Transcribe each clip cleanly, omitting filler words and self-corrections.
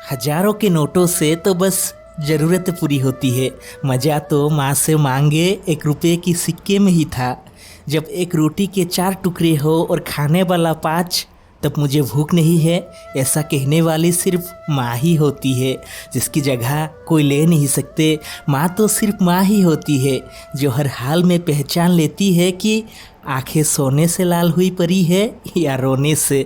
हजारों के नोटों से तो बस ज़रूरत पूरी होती है। मज़ा तो माँ से मांगे 1 रुपये की सिक्के में ही था। जब एक रोटी के 4 टुकड़े हो और खाने वाला 5, तब मुझे भूख नहीं है ऐसा कहने वाली सिर्फ माँ ही होती है, जिसकी जगह कोई ले नहीं सकते। माँ तो सिर्फ माँ ही होती है जो हर हाल में पहचान लेती है कि आंखें सोने से लाल हुई परी है या रोने से।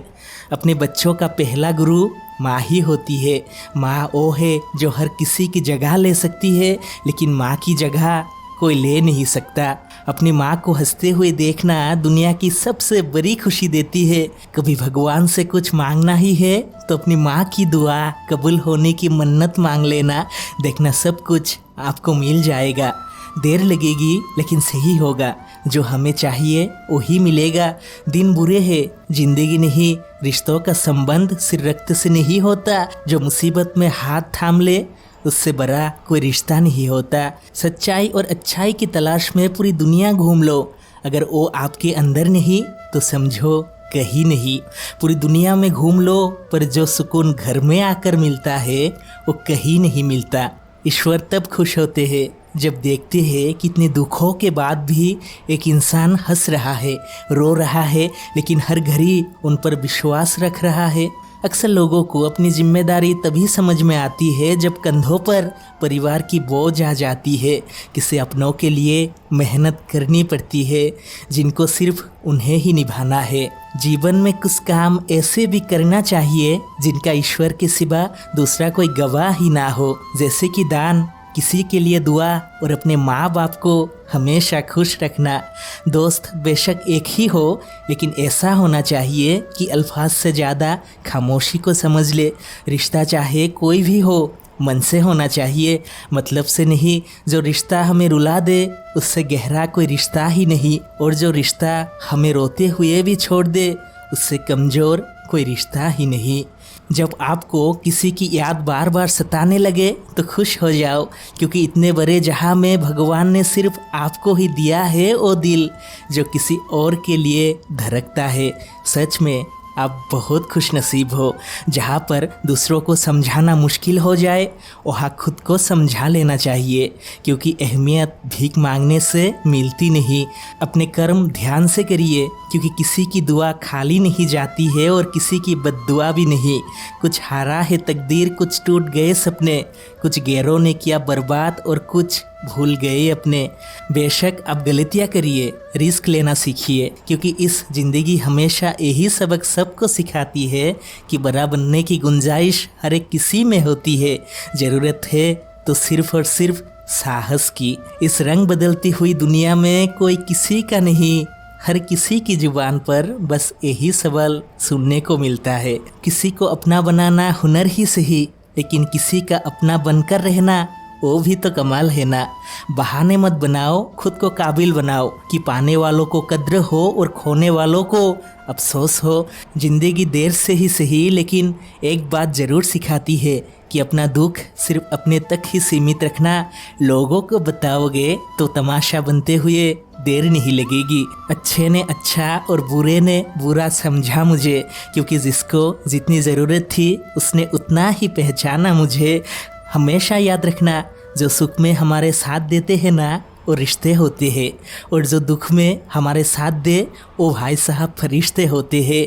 अपने बच्चों का पहला गुरु माँ ही होती है। माँ वो है जो हर किसी की जगह ले सकती है, लेकिन माँ की जगह कोई ले नहीं सकता। अपनी माँ को हंसते हुए देखना दुनिया की सबसे बड़ी खुशी देती है। कभी भगवान से कुछ मांगना ही है तो अपनी माँ की दुआ कबूल होने की मन्नत मांग लेना, देखना सब कुछ आपको मिल जाएगा। देर लगेगी लेकिन सही होगा। जो हमें चाहिए वही मिलेगा। दिन बुरे हैं, जिंदगी नहीं। रिश्तों का संबंध सिर्फ रक्त से नहीं होता। जो मुसीबत में हाथ थाम ले उससे बड़ा कोई रिश्ता नहीं होता। सच्चाई और अच्छाई की तलाश में पूरी दुनिया घूम लो, अगर वो आपके अंदर नहीं तो समझो कहीं नहीं। पूरी दुनिया में घूम लो, पर जो सुकून घर में आकर मिलता है वो कहीं नहीं मिलता। ईश्वर तब खुश होते हैं जब देखते हैं कितने दुखों के बाद भी एक इंसान हंस रहा है, रो रहा है, लेकिन हर घड़ी उन पर विश्वास रख रहा है। अक्सर लोगों को अपनी जिम्मेदारी तभी समझ में आती है जब कंधों पर परिवार की बोझ आ जाती है। किसी अपनों के लिए मेहनत करनी पड़ती है जिनको सिर्फ उन्हें ही निभाना है। जीवन में कुछ काम ऐसे भी करना चाहिए जिनका ईश्वर के सिवा दूसरा कोई गवाह ही ना हो, जैसे कि दान, किसी के लिए दुआ और अपने माँ बाप को हमेशा खुश रखना। दोस्त बेशक एक ही हो, लेकिन ऐसा होना चाहिए कि अल्फाज से ज़्यादा खामोशी को समझ ले। रिश्ता चाहे कोई भी हो, मन से होना चाहिए, मतलब से नहीं। जो रिश्ता हमें रुला दे उससे गहरा कोई रिश्ता ही नहीं, और जो रिश्ता हमें रोते हुए भी छोड़ दे उससे कमज़ोर कोई रिश्ता ही नहीं। जब आपको किसी की याद बार बार सताने लगे तो खुश हो जाओ, क्योंकि इतने बड़े जहां में भगवान ने सिर्फ आपको ही दिया है वो दिल जो किसी और के लिए धड़कता है। सच में आप बहुत खुश नसीब हो। जहाँ पर दूसरों को समझाना मुश्किल हो जाए वहाँ खुद को समझा लेना चाहिए, क्योंकि अहमियत भीख मांगने से मिलती नहीं। अपने कर्म ध्यान से करिए, क्योंकि किसी की दुआ खाली नहीं जाती है और किसी की बद्दुआ भी नहीं। कुछ हारा है तकदीर, कुछ टूट गए सपने, कुछ गैरों ने किया बर्बाद और कुछ भूल गए अपने। बेशक आप गलतियाँ करिए, रिस्क लेना सीखिए, क्योंकि इस ज़िंदगी हमेशा यही सबक सबको सिखाती है कि बड़ा बनने की गुंजाइश हर एक किसी में होती है। ज़रूरत है तो सिर्फ और सिर्फ साहस की। इस रंग बदलती हुई दुनिया में कोई किसी का नहीं, हर किसी की जुबान पर बस यही सवाल सुनने को मिलता है। किसी को अपना बनाना हुनर ही सही, लेकिन किसी का अपना बनकर रहना वो भी तो कमाल है ना। बहाने मत बनाओ, खुद को काबिल बनाओ कि पाने वालों को कद्र हो और खोने वालों को अफसोस हो। जिंदगी देर से ही सही, लेकिन एक बात ज़रूर सिखाती है कि अपना दुख सिर्फ अपने तक ही सीमित रखना। लोगों को बताओगे तो तमाशा बनते हुए देर नहीं लगेगी। अच्छे ने अच्छा और बुरे ने बुरा समझा मुझे, क्योंकि जिसको जितनी ज़रूरत थी उसने उतना ही पहचाना मुझे। हमेशा याद रखना, जो सुख में हमारे साथ देते हैं ना वो रिश्ते होते हैं, और जो दुख में हमारे साथ दे वो भाई साहब फरिश्ते होते हैं।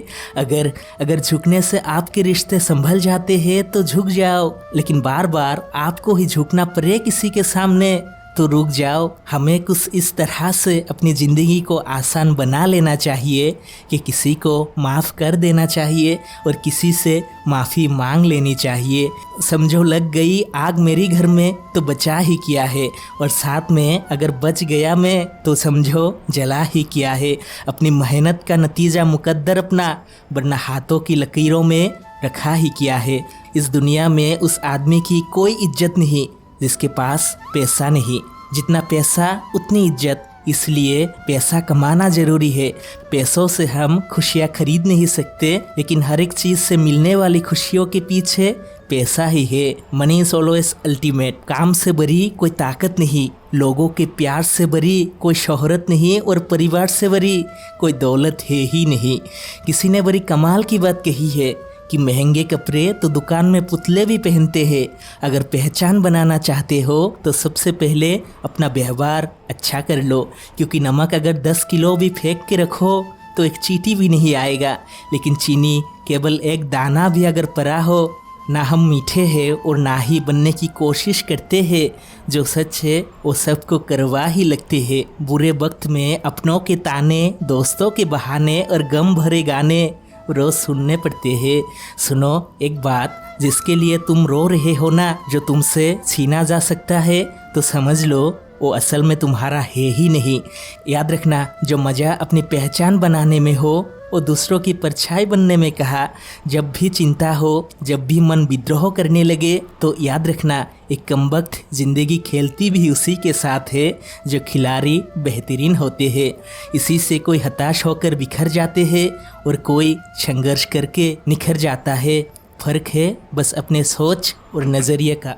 अगर झुकने से आपके रिश्ते संभल जाते हैं तो झुक जाओ, लेकिन बार बार आपको ही झुकना पड़े किसी के सामने तो रुक जाओ। हमें कुछ इस तरह से अपनी ज़िंदगी को आसान बना लेना चाहिए कि किसी को माफ़ कर देना चाहिए और किसी से माफ़ी मांग लेनी चाहिए। समझो लग गई आग मेरी घर में तो बचा ही किया है, और साथ में अगर बच गया मैं तो समझो जला ही किया है। अपनी मेहनत का नतीजा मुकद्दर अपना, वरना हाथों की लकीरों में रखा ही किया है। इस दुनिया में उस आदमी की कोई इज्जत नहीं जिसके पास पैसा नहीं। जितना पैसा उतनी इज्जत, इसलिए पैसा कमाना ज़रूरी है। पैसों से हम खुशियाँ खरीद नहीं सकते, लेकिन हर एक चीज़ से मिलने वाली खुशियों के पीछे पैसा ही है। Money is always ultimate. काम से बड़ी कोई ताकत नहीं, लोगों के प्यार से बड़ी कोई शोहरत नहीं, और परिवार से बड़ी कोई दौलत है ही नहीं। किसी ने बड़ी कमाल की बात कही है कि क्योंकि महंगे कपड़े तो दुकान में पुतले भी पहनते हैं। अगर पहचान बनाना चाहते हो तो सबसे पहले अपना व्यवहार अच्छा कर लो, क्योंकि नमक अगर 10 किलो भी फेंक के रखो तो एक चींटी भी नहीं आएगा, लेकिन चीनी केवल एक दाना भी अगर पड़ा हो। ना हम मीठे हैं और ना ही बनने की कोशिश करते हैं, जो सच है वो सबको करवा ही लगते हैं। बुरे वक्त में अपनों के ताने, दोस्तों के बहाने और गम भरे गाने रोज़ सुनने पड़ते हैं। सुनो एक बात, जिसके लिए तुम रो रहे हो ना, जो तुमसे छीना जा सकता है, तो समझ लो वो असल में तुम्हारा है ही नहीं। याद रखना, जो मज़ा अपनी पहचान बनाने में हो वो दूसरों की परछाई बनने में कहा। जब भी चिंता हो, जब भी मन विद्रोह करने लगे, तो याद रखना एक कमबख्त ज़िंदगी खेलती भी उसी के साथ है जो खिलाड़ी बेहतरीन होते हैं। इसी से कोई हताश होकर बिखर जाते हैं और कोई संघर्ष करके निखर जाता है। फ़र्क है बस अपने सोच और नज़रिए का।